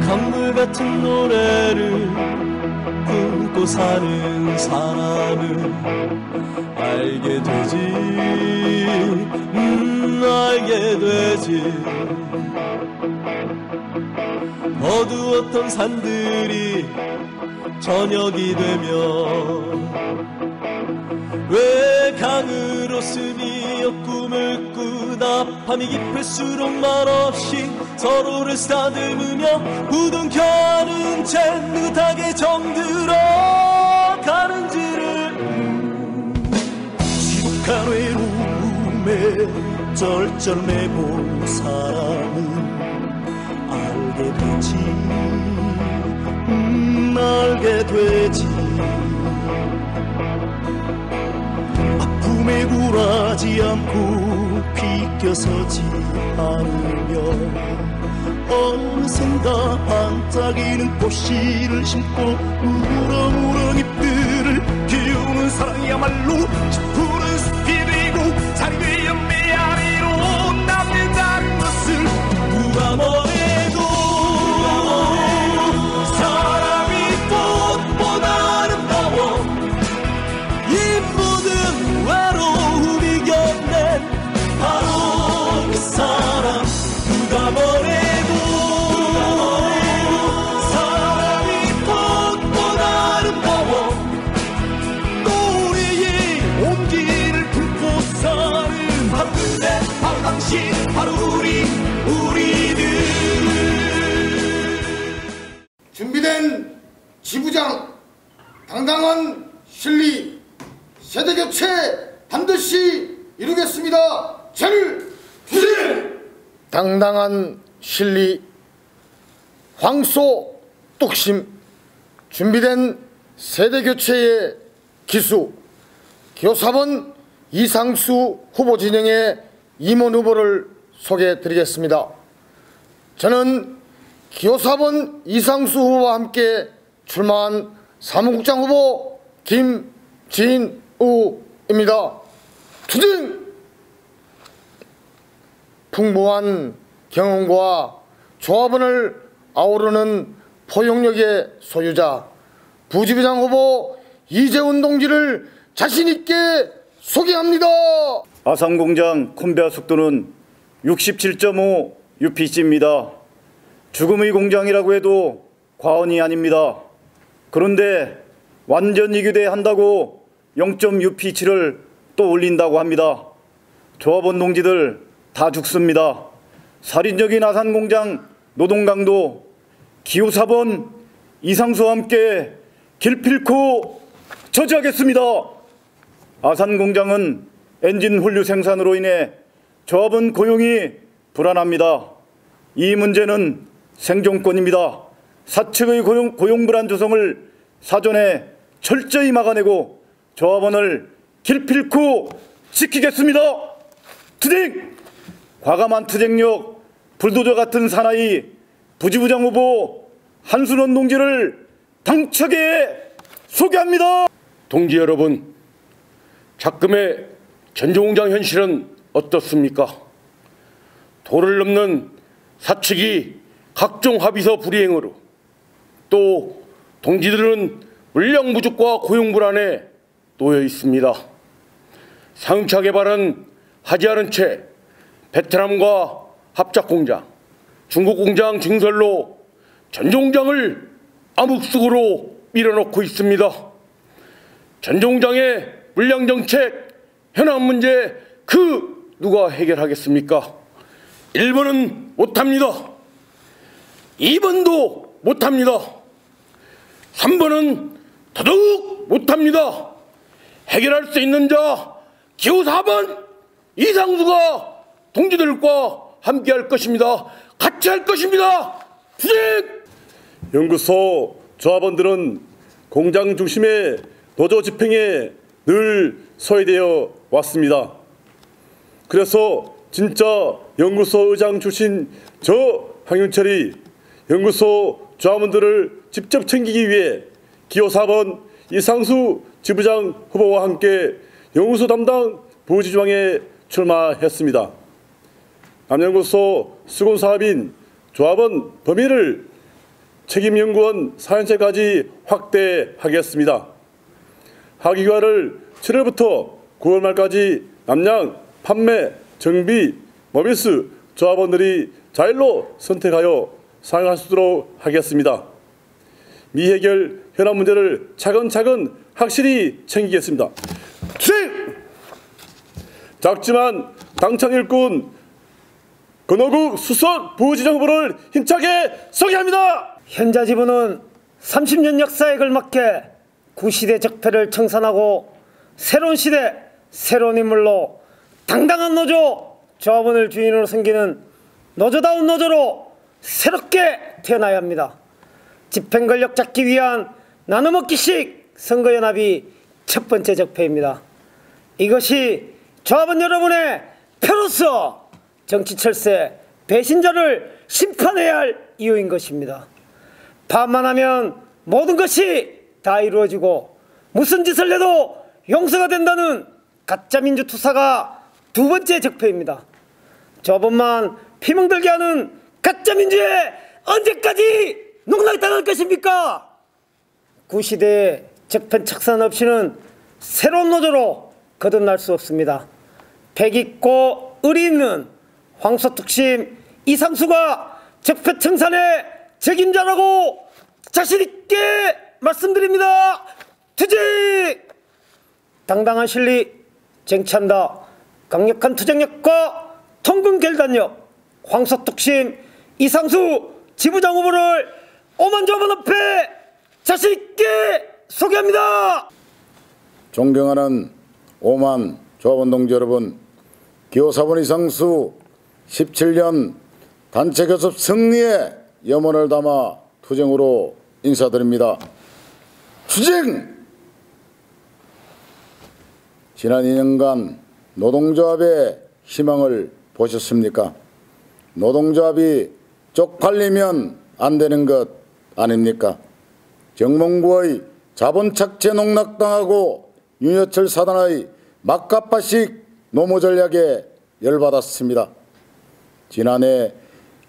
강물 같은 노래를 꿈고 사는 사람은 알게 되지, 알게 되지. 어두웠던 산들이 저녁이 되면 왜 강으로 스미어 꿈을 꾸다 밤이 깊을수록 말없이 서로를 쓰다듬으며 부둥켜안은 채 느긋하게 정들어 가는지를 지독한 외로움에 쩔쩔매본 사람은 알게 되지, 알게 되지. 아픔에 굴하지 않고 비껴서지 않으며 어느샌가 반짝이는 꽃씨를 심고 우렁우렁 잎들을 키우는 사랑이야말로 푸른 숲이 되고 산이 되어 메아리로 남는다는 것을 누가 뭐래도 사람이 꽃보다 아름다워. 이 모든 외로움이 이겨낸 바로 그 사람. 누가 뭐래도 사람이 꽃보다 아름다워. 또 우리의 온기를 품고 사는 바로 그대, 바로 당신, 바로 우리들. 준비된 지부장, 당당한 실리, 세대교체 반드시 이루겠습니다. 죄를 주세요. 당당한 실리, 황소 뚝심, 준비된 세대교체의 기수, 기호 4번 이상수 후보 진영의 임원 후보를 소개해드리겠습니다. 저는 기호 4번 이상수 후보와 함께 출마한 사무국장 후보 김진우입니다. 투쟁! 풍부한 경험과 조합원을 아우르는 포용력의 소유자 부지부장 후보 이재훈 동지를 자신있게 소개합니다. 아산공장 컨베어 속도는 67.5 UPC입니다. 죽음의 공장이라고 해도 과언이 아닙니다. 그런데 완전 이규대 한다고 0.UPC를 또 올린다고 합니다. 조합원 동지들 다 죽습니다. 살인적인 아산공장 노동강도 기호 4번 이상수와 함께 길필코 저지하겠습니다. 아산공장은 엔진 훌류 생산으로 인해 조합원 고용이 불안합니다. 이 문제는 생존권입니다. 사측의 고용 불안 조성을 사전에 철저히 막아내고 조합원을 길필코 지키겠습니다. 투쟁! 과감한 투쟁력, 불도저 같은 사나이 부지부장 후보 한순원 동지를 당차게 소개합니다. 동지 여러분, 작금의 전조공장 현실은 어떻습니까? 도를 넘는 사측이 각종 합의서 불이행으로, 또 동지들은 물량 부족과 고용 불안에 놓여 있습니다. 상차 개발은 하지 않은 채 베트남과 합작공장, 중국공장 증설로 전조공장을 암흑속으로 밀어넣고 있습니다. 전조공장의 물량정책, 현안 문제 누가 해결하겠습니까? 1번은 못합니다. 2번도 못합니다. 3번은 더더욱 못합니다. 해결할 수 있는 자 기호 4번 이상수가 동지들과 함께 할 것입니다. 같이 할 것입니다. 투쟁! 연구소 조합원들은 공장 중심의 노조 집행에 늘 소외되어 왔습니다. 그래서 진짜 연구소 의장 출신 저 황윤철이 연구소 조합원들을 직접 챙기기 위해 기호 4번 이상수 지부장 후보와 함께 연구소 담당 부지주방에 출마했습니다. 남연구소 수군사업인 조합원 범위를 책임연구원 4년째까지 확대하겠습니다. 학위과를 7월부터 9월 말까지 남양, 판매, 정비, 모비스 조합원들이 자율로 선택하여 사용할 수 있도록 하겠습니다. 미해결 현안 문제를 차근차근 확실히 챙기겠습니다. 주席! 작지만 당찬 일꾼 건호국 수석 부지정 후보를 힘차게 소개합니다. 현자 지부는 30년 역사에 걸맞게 구시대 적폐를 청산하고 새로운 시대 새로운 인물로 당당한 노조 조합원을 주인으로 섬기는 노조다운 노조로 새롭게 태어나야 합니다. 집행 권력 잡기 위한 나눠먹기식 선거연합이 첫 번째 적폐입니다. 이것이 조합원 여러분의 표로서 정치철새 배신자를 심판해야 할 이유인 것입니다. 반만하면 모든 것이 다 이루어지고 무슨 짓을 해도 용서가 된다는 가짜민주 투사가 두 번째 적폐입니다. 저번만 피멍들게 하는 가짜민주에 언제까지 농락당할 것입니까? 구시대의 적폐 착산 없이는 새로운 노조로 거듭날 수 없습니다. 백 있고 의리 있는 황소특심 이상수가 적폐 청산의 책임자라고 자신있게 말씀드립니다. 퇴직! 당당한 실리 쟁취한다. 강력한 투쟁력과 통근 결단력 황소특심 이상수 지부장 후보를 5만 조합원 앞에 자신있게 소개합니다. 존경하는 5만 조합원 동지 여러분, 기호 4번 이상수 17년 단체교섭 승리에 염원을 담아 투쟁으로 인사드립니다. 투쟁! 지난 2년간 노동조합의 희망을 보셨습니까? 노동조합이 쪽팔리면 안 되는 것 아닙니까? 정몽구의 자본착취에 농락당하고 윤여철 사단의 막가파식 노무전략에 열받았습니다. 지난해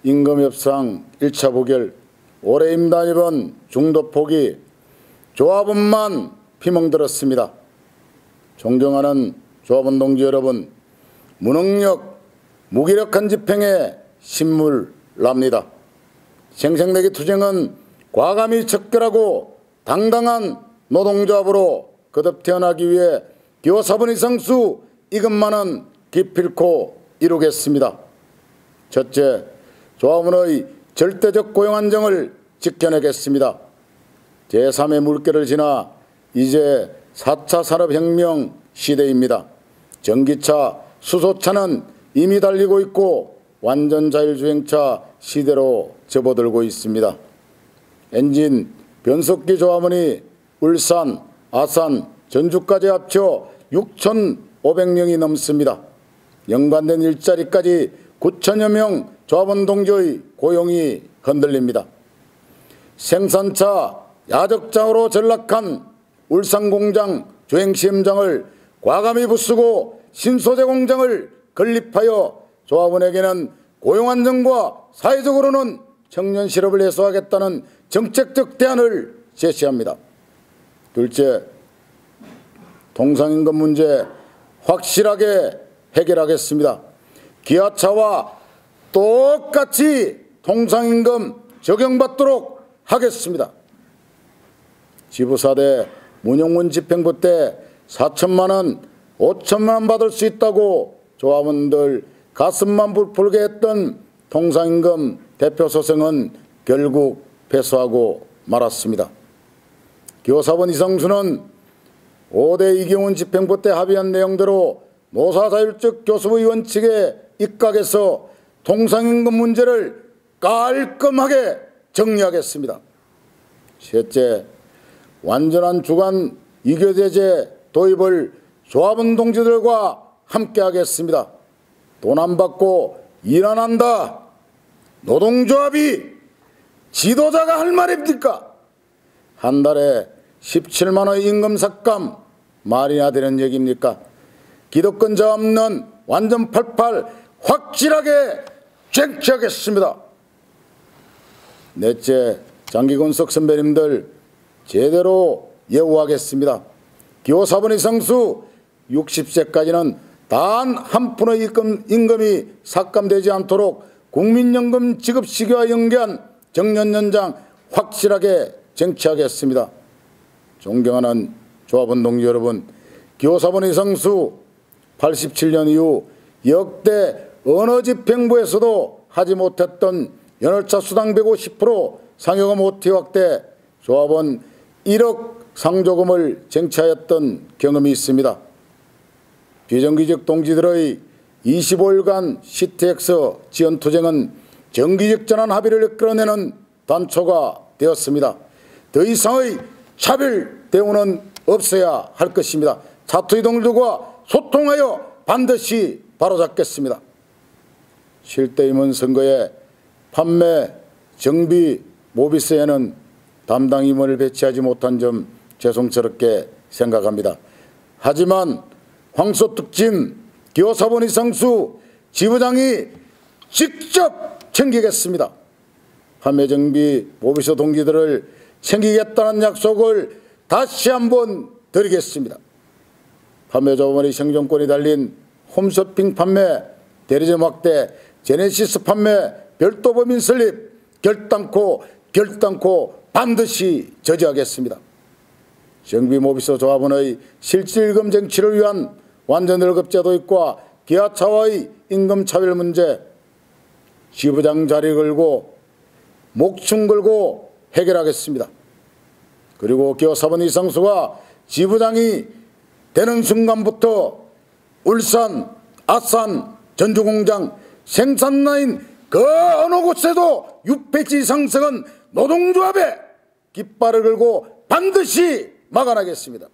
임금협상 1차 부결, 올해 임단협은 중도 포기, 조합원만 피멍들었습니다. 존경하는 조합원 동지 여러분, 무능력, 무기력한 집행에 신물납니다. 생생내기 투쟁은 과감히 척결하고 당당한 노동조합으로 거듭 태어나기 위해 기호 4번 이상수 이것만은 기필코 이루겠습니다. 첫째, 조합원의 절대적 고용 안정을 지켜내겠습니다. 제3의 물결을 지나 이제 4차 산업혁명 시대입니다. 전기차, 수소차는 이미 달리고 있고 완전 자율주행차 시대로 접어들고 있습니다. 엔진, 변속기 조합원이 울산, 아산, 전주까지 합쳐 6,500명이 넘습니다. 연관된 일자리까지 9천여 명 조합원 동지의 고용이 흔들립니다. 생산차 야적장으로 전락한 울산공장 주행시험장을 과감히 부수고 신소재 공장을 건립하여 조합원에게는 고용안정과 사회적으로는 청년 실업을 해소하겠다는 정책적 대안을 제시합니다. 둘째, 통상임금 문제 확실하게 해결하겠습니다. 기아차와 똑같이 통상임금 적용받도록 하겠습니다. 지부사대 문용문 집행부 때 4천만 원, 5천만 원 받을 수 있다고 조합원들 가슴만 부풀게 했던 통상임금 대표 소생은 결국 패소하고 말았습니다. 기호 4번 이상수는 5대 이경훈 집행부 때 합의한 내용대로 노사자율적 교섭의 원칙에 입각해서 통상임금 문제를 깔끔하게 정리하겠습니다. 셋째, 완전한 주간 이교대제 도입을 조합원 동지들과 함께 하겠습니다. 돈 안 받고 일 안 한다. 노동조합이 지도자가 할 말입니까? 한 달에 17만 원 임금 삭감 말이나 되는 얘기입니까? 기득권자 없는 완전 88 확실하게 쟁취하겠습니다. 넷째, 장기권석 선배님들 제대로 예우하겠습니다. 기호 4번 이상수 60세까지는 단 한 푼의 임금이 삭감되지 않도록 국민연금 지급 시기와 연계한 정년 연장 확실하게 쟁취하겠습니다. 존경하는 조합원 동지 여러분, 기호 4번 이상수 87년 이후 역대 어느 집행부에서도 하지 못했던 연월차 수당 150% 상여금 OT 확대, 조합원 1억 상조금을 쟁취하였던 경험이 있습니다. 비정규직 동지들의 25일간 CTX 지원 투쟁은 정기직 전환 합의를 이끌어내는 단초가 되었습니다. 더 이상의 차별 대우는 없어야 할 것입니다. 자투리 동지들과 소통하여 반드시 바로잡겠습니다. 실대임원 선거에 판매, 정비, 모비스에는 담당 임원을 배치하지 못한 점 죄송스럽게 생각합니다. 하지만 황소특진 기호 4번 이상수 지부장이 직접 챙기겠습니다. 판매, 정비, 모비스 동지들을 챙기겠다는 약속을 다시 한번 드리겠습니다. 판매 조합원의 생존권이 달린 홈쇼핑 판매, 대리점 확대, 제네시스 판매, 별도 법인 설립 결단코 반드시 저지하겠습니다. 정비 모비스 조합원의 실질임금 쟁취를 위한 완전 월급 제도입과 기아차와의 임금 차별 문제 지부장 자리 걸고 목숨 걸고 해결하겠습니다. 그리고 기호 4번 이상수가 지부장이 되는 순간부터 울산, 아산, 전주공장, 생산라인 그 어느 곳에도 6폐지 상승은 노동조합에 깃발을 걸고 반드시 막아나겠습니다.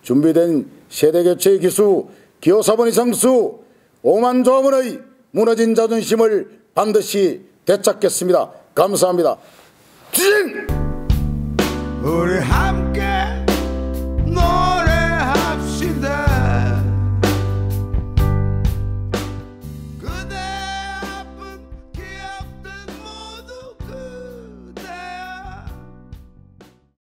준비된 세대교체의 기수 기호 4번 이상수 5만 조합원의 무너진 자존심을 반드시 되찾겠습니다. 감사합니다. 투쟁!